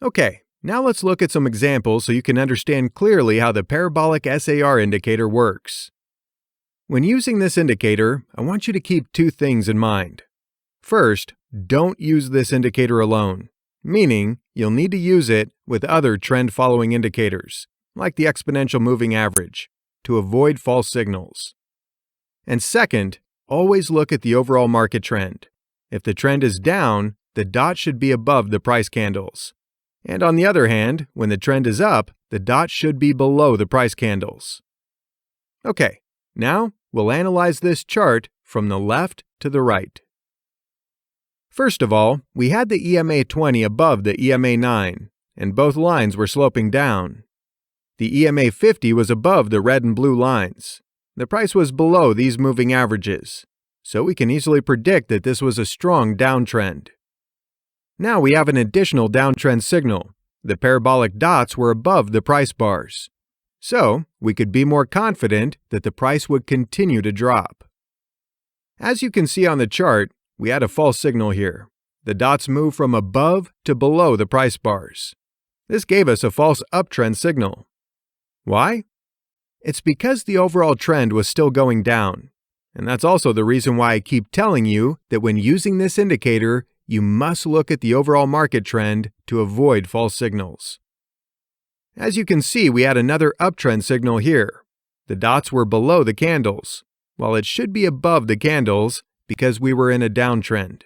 Okay, now let's look at some examples so you can understand clearly how the parabolic SAR indicator works. When using this indicator, I want you to keep two things in mind. First, don't use this indicator alone, meaning you'll need to use it with other trend-following indicators, like the exponential moving average, to avoid false signals. And second, always look at the overall market trend. If the trend is down, the dot should be above the price candles. And on the other hand, when the trend is up, the dot should be below the price candles. Okay, now we'll analyze this chart from the left to the right. First of all, we had the EMA 20 above the EMA 9, and both lines were sloping down. The EMA 50 was above the red and blue lines. The price was below these moving averages, so we can easily predict that this was a strong downtrend. Now we have an additional downtrend signal. The parabolic dots were above the price bars, so we could be more confident that the price would continue to drop. As you can see on the chart, we had a false signal here. The dots moved from above to below the price bars. This gave us a false uptrend signal. Why? It's because the overall trend was still going down. And that's also the reason why I keep telling you that when using this indicator, you must look at the overall market trend to avoid false signals. As you can see, we had another uptrend signal here. The dots were below the candles, while it should be above the candles because we were in a downtrend.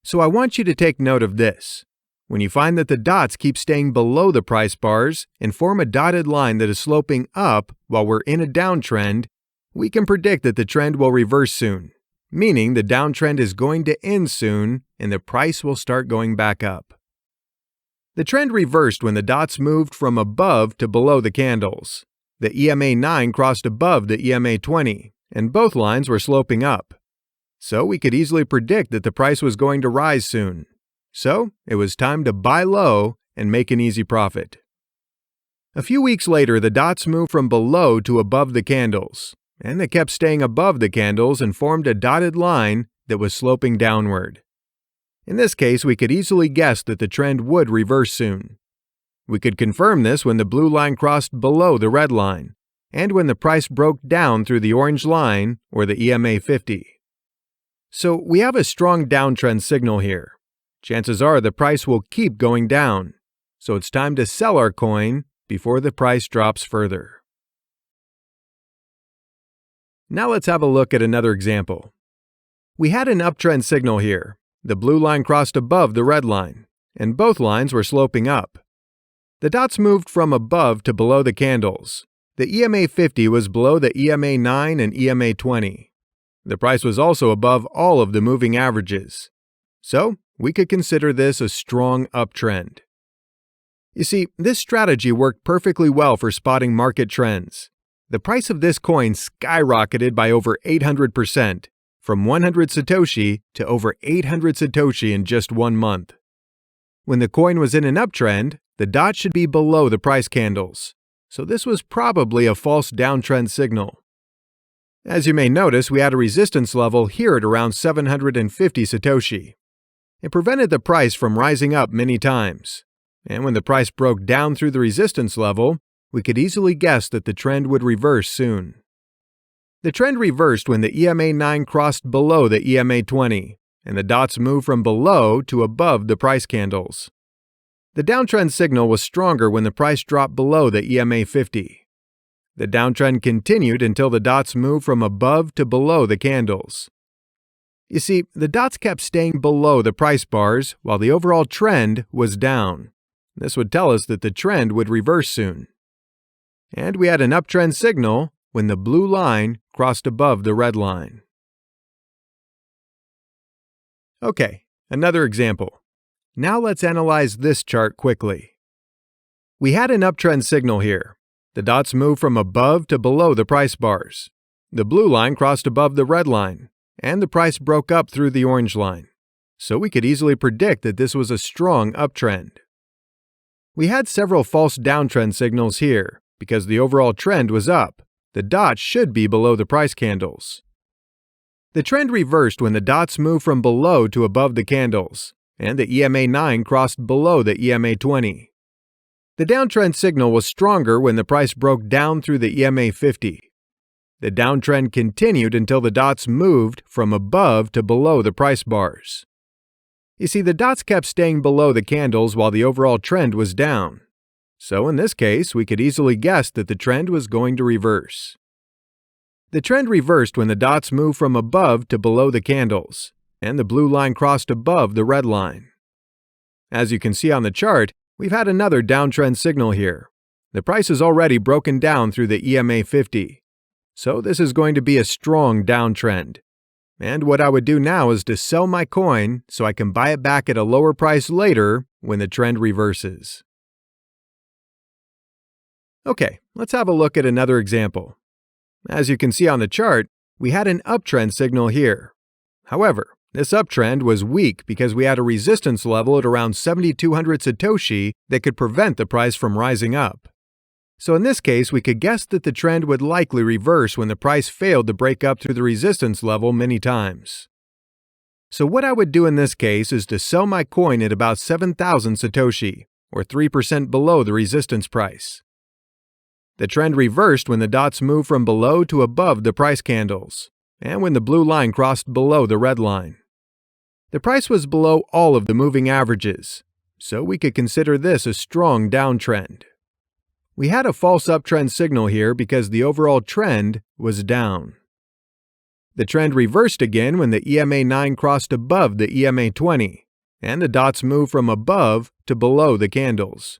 So I want you to take note of this. When you find that the dots keep staying below the price bars and form a dotted line that is sloping up while we're in a downtrend, we can predict that the trend will reverse soon, meaning the downtrend is going to end soon and the price will start going back up. The trend reversed when the dots moved from above to below the candles. The EMA 9 crossed above the EMA 20, and both lines were sloping up. So we could easily predict that the price was going to rise soon. So it was time to buy low and make an easy profit. A few weeks later, the dots moved from below to above the candles, and they kept staying above the candles and formed a dotted line that was sloping downward. In this case, we could easily guess that the trend would reverse soon. We could confirm this when the blue line crossed below the red line, and when the price broke down through the orange line, or the EMA 50. So we have a strong downtrend signal here. Chances are the price will keep going down, so it's time to sell our coin before the price drops further. Now let's have a look at another example. We had an uptrend signal here. The blue line crossed above the red line, and both lines were sloping up. The dots moved from above to below the candles. The EMA 50 was below the EMA 9 and EMA 20. The price was also above all of the moving averages. So we could consider this a strong uptrend. You see, this strategy worked perfectly well for spotting market trends. The price of this coin skyrocketed by over 800%, from 100 Satoshi to over 800 Satoshi in just 1 month. When the coin was in an uptrend, the dot should be below the price candles, so this was probably a false downtrend signal. As you may notice, we had a resistance level here at around 750 Satoshi. It prevented the price from rising up many times, and when the price broke down through the resistance level, we could easily guess that the trend would reverse soon. The trend reversed when the EMA 9 crossed below the EMA 20, and the dots moved from below to above the price candles. The downtrend signal was stronger when the price dropped below the EMA 50. The downtrend continued until the dots moved from above to below the candles. You see, the dots kept staying below the price bars while the overall trend was down. This would tell us that the trend would reverse soon. And we had an uptrend signal when the blue line crossed above the red line. Okay, another example. Now let's analyze this chart quickly. We had an uptrend signal here. The dots moved from above to below the price bars. The blue line crossed above the red line, and the price broke up through the orange line. So we could easily predict that this was a strong uptrend. We had several false downtrend signals here because the overall trend was up. The dots should be below the price candles. The trend reversed when the dots moved from below to above the candles, and the EMA 9 crossed below the EMA 20. The downtrend signal was stronger when the price broke down through the EMA 50. The downtrend continued until the dots moved from above to below the price bars. You see, the dots kept staying below the candles while the overall trend was down. So in this case, we could easily guess that the trend was going to reverse. The trend reversed when the dots moved from above to below the candles, and the blue line crossed above the red line. As you can see on the chart, we've had another downtrend signal here. The price is already broken down through the EMA 50. So this is going to be a strong downtrend. And what I would do now is to sell my coin so I can buy it back at a lower price later when the trend reverses. Okay, let's have a look at another example. As you can see on the chart, we had an uptrend signal here. However, this uptrend was weak because we had a resistance level at around 7,200 Satoshi that could prevent the price from rising up. So in this case, we could guess that the trend would likely reverse when the price failed to break up through the resistance level many times. So what I would do in this case is to sell my coin at about 7,000 Satoshi, or 3% below the resistance price. The trend reversed when the dots moved from below to above the price candles, and when the blue line crossed below the red line. The price was below all of the moving averages, so we could consider this a strong downtrend. We had a false uptrend signal here because the overall trend was down. The trend reversed again when the EMA 9 crossed above the EMA 20, and the dots moved from above to below the candles.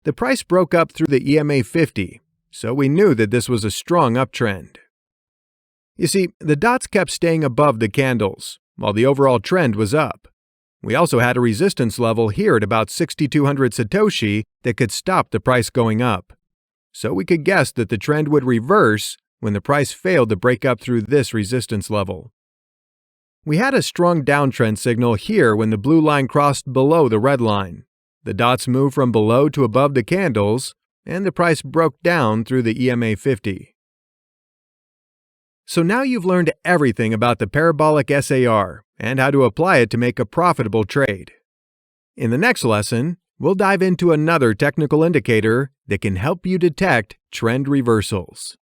The price broke up through the EMA 50, so we knew that this was a strong uptrend. You see, the dots kept staying above the candles, while the overall trend was up. We also had a resistance level here at about 6,200 Satoshi that could stop the price going up. So we could guess that the trend would reverse when the price failed to break up through this resistance level. We had a strong downtrend signal here when the blue line crossed below the red line. The dots moved from below to above the candles, and the price broke down through the EMA 50. So now you've learned everything about the parabolic SAR and how to apply it to make a profitable trade. In the next lesson, we'll dive into another technical indicator that can help you detect trend reversals.